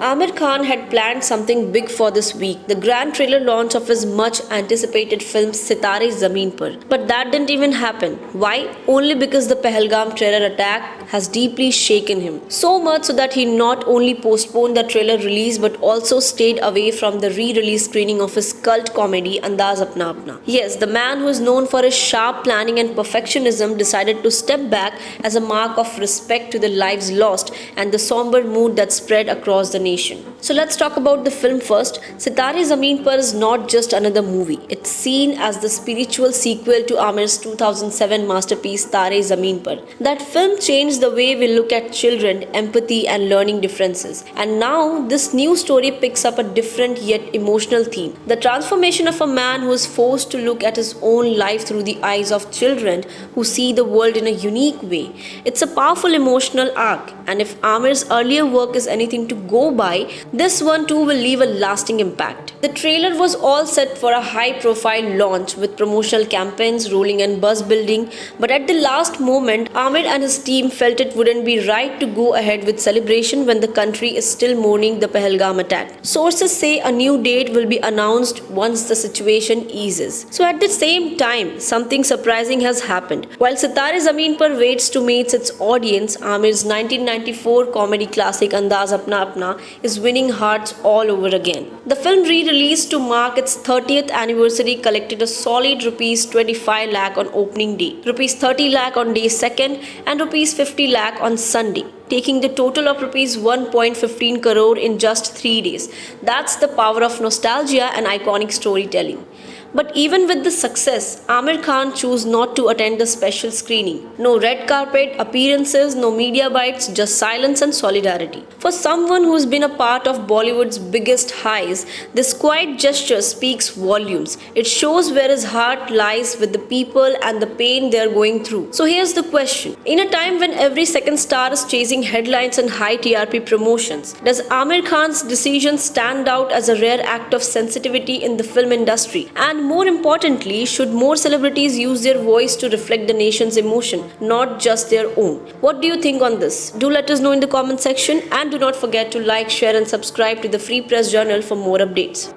Amir Khan had planned something big for this week, the grand trailer launch of his much anticipated film Sitare Zameen Par. But that didn't even happen. Why? Only because the Pahalgam terror attack has deeply shaken him. So much so that he not only postponed the trailer release but also stayed away from the re-release screening of his cult comedy Andaz Apna Apna. Yes, the man who is known for his sharp planning and perfectionism decided to step back as a mark of respect to the lives lost and the somber mood that spread across the nation. So let's talk about the film first. Sitare Zameen Par is not just another movie. It's seen as the spiritual sequel to Amir's 2007 masterpiece Tare Zameen Par. That film changed the way we look at children, empathy and learning differences. And now this new story picks up a different yet emotional theme. The transformation of a man who is forced to look at his own life through the eyes of children who see the world in a unique way. It's a powerful emotional arc, and if Amir's earlier work is anything to go by, this one too will leave a lasting impact. The trailer was all set for a high-profile launch with promotional campaigns rolling and buzz building, but at the last moment, Amir and his team felt it wouldn't be right to go ahead with celebration when the country is still mourning the Pahalgam attack. Sources say a new date will be announced once the situation eases. So at the same time, something surprising has happened. While Sitare Zameen Par waits to meet its audience, Amir's 1994 comedy classic Andaz Apna Apna is winning hearts all over again. The film re-released to mark its 30th anniversary collected a solid rupees 25 lakh on opening day, rupees 30 lakh on day second and rupees 50 lakh on Sunday, taking the total of rupees 1.15 crore in just 3 days. That's the power of nostalgia and iconic storytelling. But even with the success, Amir Khan chose not to attend the special screening. No red carpet appearances, no media bites, just silence and solidarity. For someone who's been a part of Bollywood's biggest highs, this quiet gesture speaks volumes. It shows where his heart lies with the people and the pain they're going through. So here's the question. In a time when every second star is chasing headlines and high TRP promotions, does Amir Khan's decision stand out as a rare act of sensitivity in the film industry? And more importantly, should more celebrities use their voice to reflect the nation's emotion, not just their own? What do you think on this? Do let us know in the comment section, and do not forget to like, share and subscribe to the Free Press Journal for more updates.